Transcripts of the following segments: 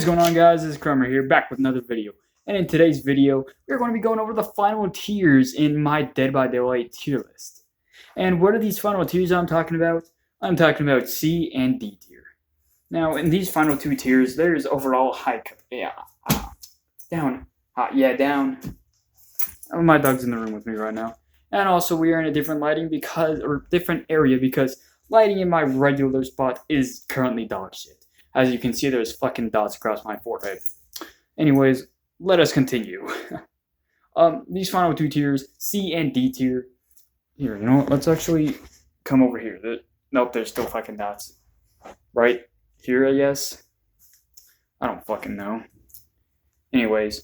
going on, guys? This is Kramer here, back with another video. And in today's video, we're going to be going over the final tiers in my Dead by Daylight tier list. And what are these final tiers I'm talking about? I'm talking about C and D tier. Now, in these final two tiers, there's overall down. Oh, my dog's in the room with me right now. And also, we are in a different different area because lighting in my regular spot is currently dog shit. As you can see, there's fucking dots across my forehead. Anyways, let us continue. These final two tiers, C and D tier. Here, you know what? Let's actually come over here. Nope, there's still fucking dots. Right here, I guess. I don't fucking know. Anyways,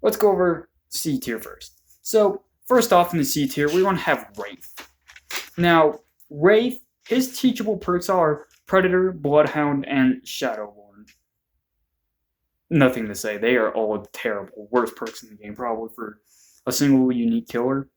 let's go over C tier first. So, first off in the C tier, we want to have Wraith. Now, Wraith, his teachable perks are Predator, Bloodhound, and Shadowborn. Nothing to say. They are all terrible. Worst perks in the game, probably, for a single unique killer.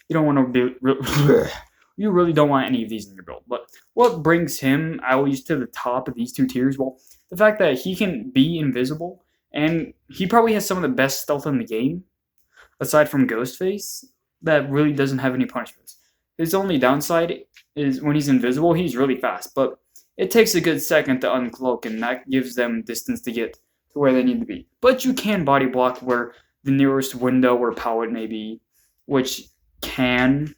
You don't want to be... You really don't want any of these in your build. But what brings him, at least, to the top of these two tiers? Well, the fact that he can be invisible, and he probably has some of the best stealth in the game, aside from Ghostface, that really doesn't have any punishments. His only downside is when he's invisible, he's really fast, but it takes a good second to uncloak, and that gives them distance to get to where they need to be. But you can body block where the nearest window or pallet may be, which can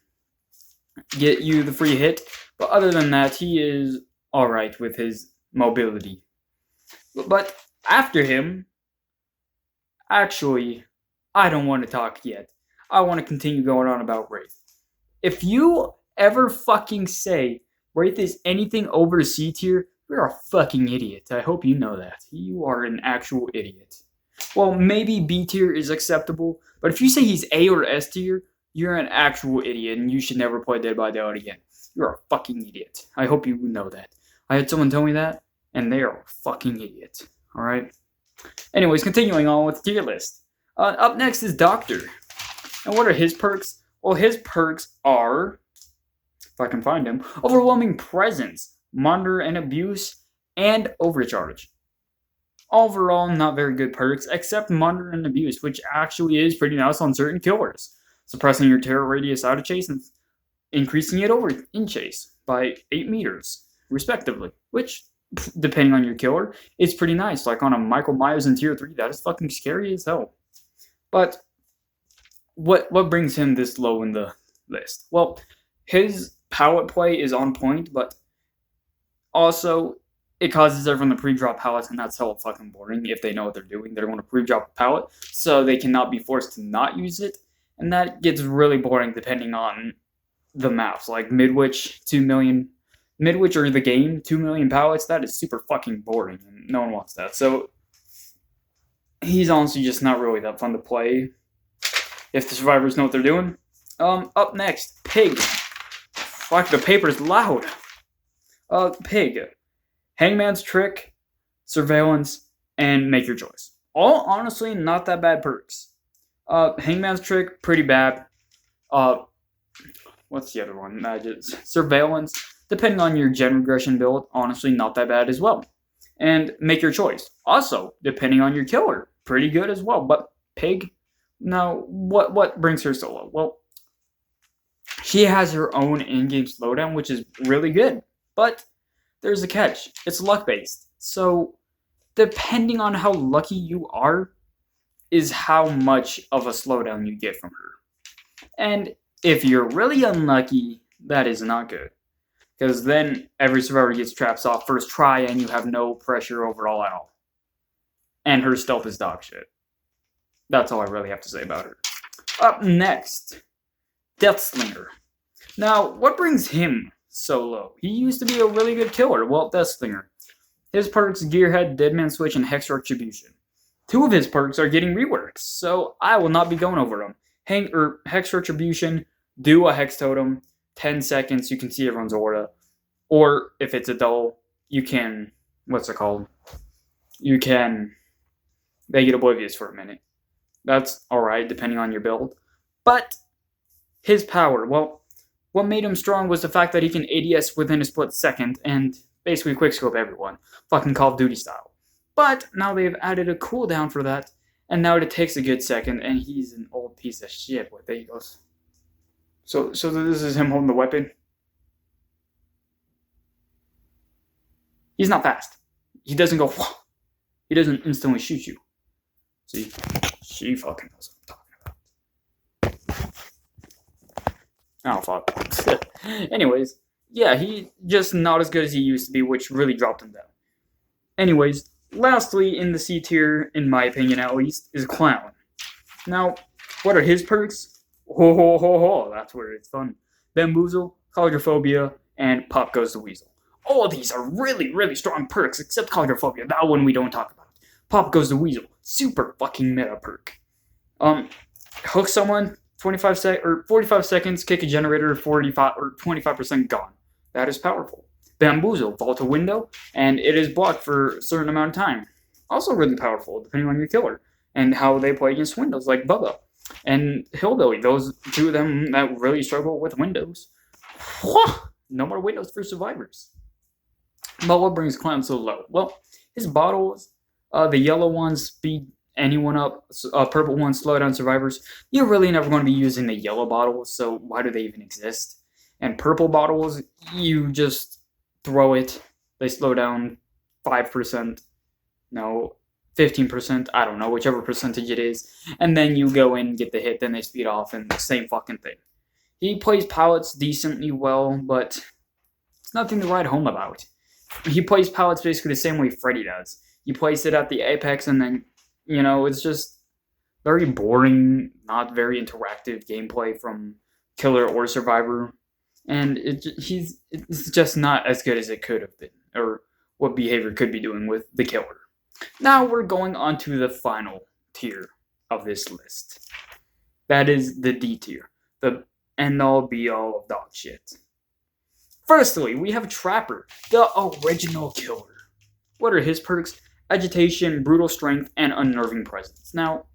get you the free hit. But other than that, he is alright with his mobility. But after him, actually, I don't want to talk yet. I want to continue going on about Wraith. If you ever fucking say Wraith is anything over C tier, you're a fucking idiot. I hope you know that. You are an actual idiot. Well, maybe B tier is acceptable, but if you say he's A or S tier, you're an actual idiot, and you should never play Dead by Daylight again. You're a fucking idiot. I hope you know that. I had someone tell me that, and they are a fucking idiot. Alright? Anyways, continuing on with the tier list. Up next is Doctor. And what are his perks? Well, his perks are, if I can find him, Overwhelming Presence, Monitor and Abuse, and Overcharge. Overall, not very good perks, except Monitor and Abuse, which actually is pretty nice on certain killers. Suppressing your terror radius out of chase and increasing it over in chase by 8 meters, respectively. Which, depending on your killer, is pretty nice. Like on a Michael Myers in tier 3, that is fucking scary as hell. But what brings him this low in the list? Well, his pallet play is on point, but also it causes everyone to pre-drop pallets, and that's hella fucking boring. If they know what they're doing, they're going to pre-drop a pallet, so they cannot be forced to not use it, and that gets really boring depending on the maps. Like Midwich, 2 million... Midwich or the game, 2 million pallets, that is super fucking boring, and no one wants that. So he's honestly just not really that fun to play if the survivors know what they're doing. Up next, Pig. Fuck, the paper's loud. Pig. Hangman's Trick, Surveillance, and Make Your Choice. All honestly not that bad perks. Hangman's Trick, pretty bad. What's the other one? Surveillance, depending on your gen regression build, honestly not that bad as well. And Make Your Choice, also, depending on your killer, pretty good as well. But Pig, now, what brings her so low? Well, she has her own in-game slowdown, which is really good. But there's a catch. It's luck-based. So, depending on how lucky you are, is how much of a slowdown you get from her. And if you're really unlucky, that is not good. Because then every survivor gets traps off first try, and you have no pressure overall at all. And her stealth is dog shit. That's all I really have to say about her. Up next, Slinger. Now, what brings him so low? He used to be a really good killer. Well, Slinger. His perks, Gearhead, Deadman Switch, and Hex Retribution. 2 of his perks are getting reworks, so I will not be going over them. Hex Retribution, do a Hex Totem, 10 seconds, you can see everyone's aura. Or, if it's a double, you can, You can make it oblivious for a minute. That's alright, depending on your build. But his power, well, what made him strong was the fact that he can ADS within a split second and basically quickscope everyone. Fucking Call of Duty style. But now they've added a cooldown for that, and now it takes a good second, and he's an old piece of shit. What, there he goes. So this is him holding the weapon. He's not fast. He doesn't go, whoa. He doesn't instantly shoot you. See? She fucking knows what I'm talking about. Oh, fuck. Anyways, yeah, he just not as good as he used to be, which really dropped him down. Anyways, lastly in the C tier, in my opinion at least, is Clown. Now, what are his perks? Ho ho ho ho, that's where it's fun. Bamboozle, Claustrophobia, and Pop Goes the Weasel. All of these are really, really strong perks, except Claustrophobia, that one we don't talk about. Pop Goes the Weasel, super fucking meta perk. Hook someone, 45 seconds, kick a generator, 45 or 25% gone. That is powerful. Bamboozle, vault a window, and it is blocked for a certain amount of time. Also really powerful, depending on your killer, and how they play against windows, like Bubba. And Hillbilly, those two of them that really struggle with windows. No more windows for survivors. But what brings Clown so low? Well, his bottles, the yellow ones speed anyone up, purple ones slow down survivors. You're really never going to be using the yellow bottles, so why do they even exist? And purple bottles, you just throw it, they slow down 5%, no, 15%, I don't know, whichever percentage it is, and then you go in, get the hit, then they speed off, and the same fucking thing. He plays pallets decently well, but it's nothing to write home about. He plays pallets basically the same way Freddy does. You place it at the apex, and then, you know, it's just very boring, not very interactive gameplay from killer or survivor. And it's just not as good as it could have been, or what behavior could be doing with the killer. Now we're going on to the final tier of this list. That is the D tier, the end-all be-all of dog shit. Firstly, we have Trapper, the original killer. What are his perks? Agitation, brutal strength, and unnerving presence. Now,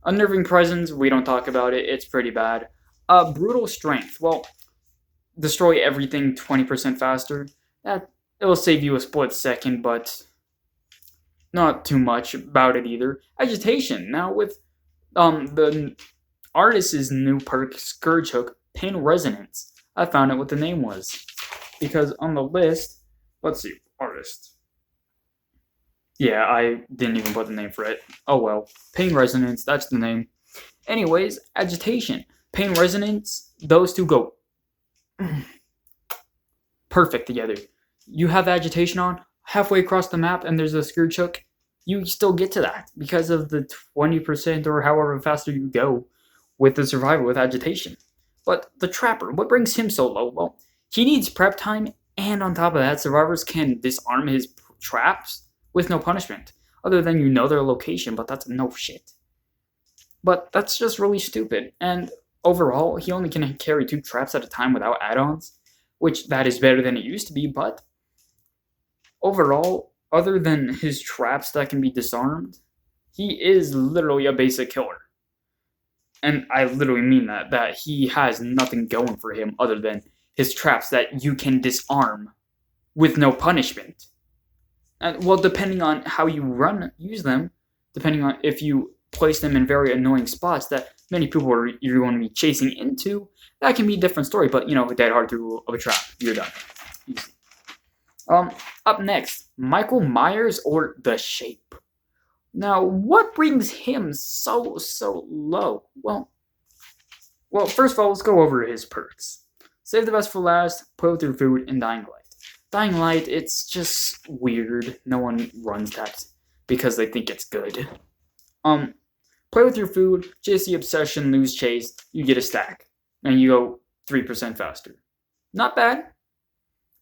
unnerving presence, we don't talk about it, it's pretty bad. Brutal strength, well, destroy everything 20% faster. That it'll save you a split second, but not too much about it either. Agitation. Now with the artist's new perk, Scourge Hook, Pain Resonance. I found out what the name was. Because on the list, let's see, artist. Yeah, I didn't even put the name for it. Oh well. Pain Resonance, that's the name. Anyways, Agitation. Pain Resonance, those two go perfect together. You have Agitation on, halfway across the map, and there's a Scourge Hook. You still get to that because of the 20% or however faster you go with the survivor with Agitation. But the Trapper, what brings him so low? Well, he needs prep time, and on top of that, survivors can disarm his traps with no punishment, other than you know their location, but that's no shit. But that's just really stupid, and overall, he only can carry 2 traps at a time without add-ons, which that is better than it used to be, but overall, other than his traps that can be disarmed, he is literally a basic killer. And I literally mean that he has nothing going for him other than his traps that you can disarm with no punishment. And, well, depending on how you use them, depending on if you place them in very annoying spots that many people you're going to be chasing into, that can be a different story. But, you know, dead hard through of a trap, you're done. Easy. Up next, Michael Myers or The Shape. Now, what brings him so low? Well, first of all, let's go over his perks. Save the best for last, play with your food, and Dying Light. Dying Light, it's just weird. No one runs that because they think it's good. Play with your food, chase the obsession, lose chase, you get a stack. And you go 3% faster. Not bad,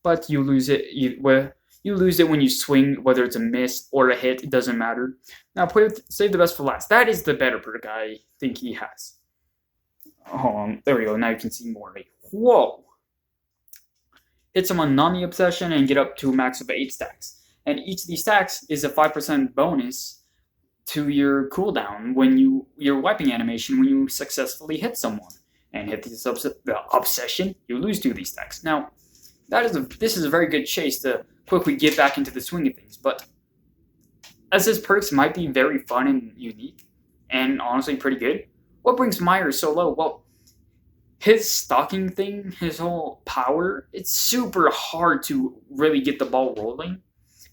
but you lose it. You lose it when you swing, whether it's a miss or a hit, it doesn't matter. Now, save the best for last. That is the better perk I think he has. There we go. Now you can see more of it. Whoa! Hit someone on the obsession and get up to a max of 8 stacks. And each of these stacks is a 5% bonus to your cooldown when your wiping animation when you successfully hit someone. And hit the obsession, you lose 2 of these stacks. Now, this is a very good chase to quickly get back into the swing of things, but as his perks might be very fun and unique, and honestly pretty good, what brings Myers so low? Well, his stalking thing, his whole power, it's super hard to really get the ball rolling.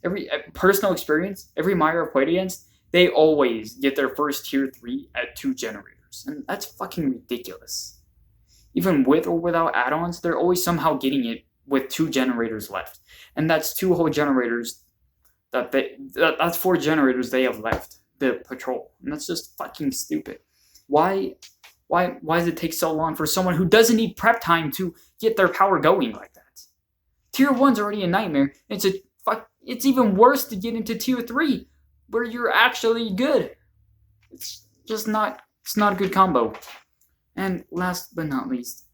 Every personal experience, every Meyer I've played against, they always get their first tier 3 at 2 generators. And that's fucking ridiculous. Even with or without add-ons, they're always somehow getting it with 2 generators left. And that's 2 whole generators that's 4 generators they have left to patrol. And that's just fucking stupid. Why does it take so long for someone who doesn't need prep time to get their power going like that? Tier 1's already a nightmare. It's even worse to get into tier 3 where you're actually good. It's not a good combo. And last but not least,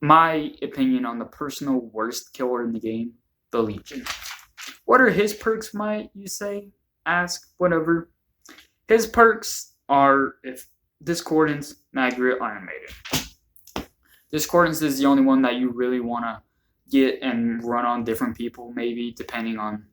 my opinion on the personal worst killer in the game, the Legion. What are his perks, might you say? Ask, whatever. His perks are if Discordance, Magritte, Iron Maiden. Discordance is the only one that you really want to get and run on different people, maybe, depending on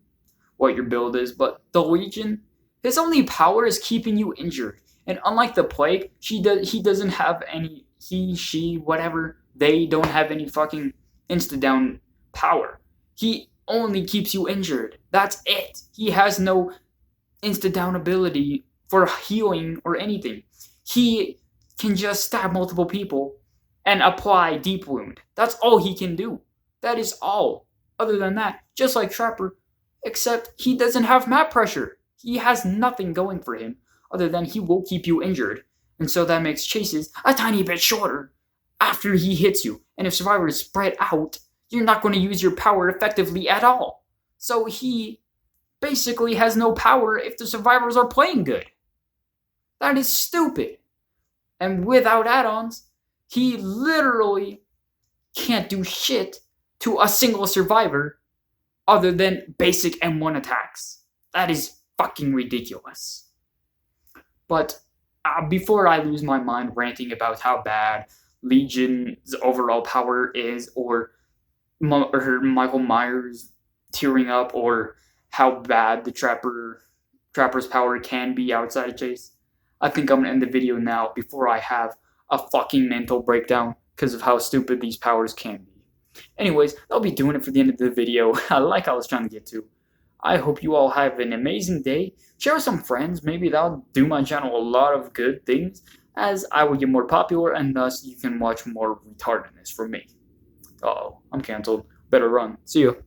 what your build is. But the Legion, his only power is keeping you injured. And unlike the Plague, he doesn't have any, she, whatever, they don't have any fucking insta-down power. He only keeps you injured. That's it. He has no insta-down ability for healing or anything. He can just stab multiple people and apply Deep Wound. That's all he can do. That is all. Other than that, just like Trapper, except he doesn't have map pressure. He has nothing going for him other than he will keep you injured. And so that makes chases a tiny bit shorter after he hits you. And if Survivor is spread out, you're not going to use your power effectively at all. So he basically has no power if the Survivors are playing good. That is stupid. And without add-ons, he literally can't do shit to a single Survivor other than basic M1 attacks. That is fucking ridiculous. But before I lose my mind ranting about how bad Legion's overall power is, or Michael Myers tearing up, or how bad the Trapper's power can be outside of Chase, I think I'm going to end the video now before I have a fucking mental breakdown because of how stupid these powers can be. Anyways, I'll be doing it for the end of the video, like I was trying to get to. I hope you all have an amazing day. Share with some friends. Maybe that'll do my channel a lot of good things, as I will get more popular, and thus you can watch more retardedness from me. Uh-oh, I'm canceled. Better run. See you.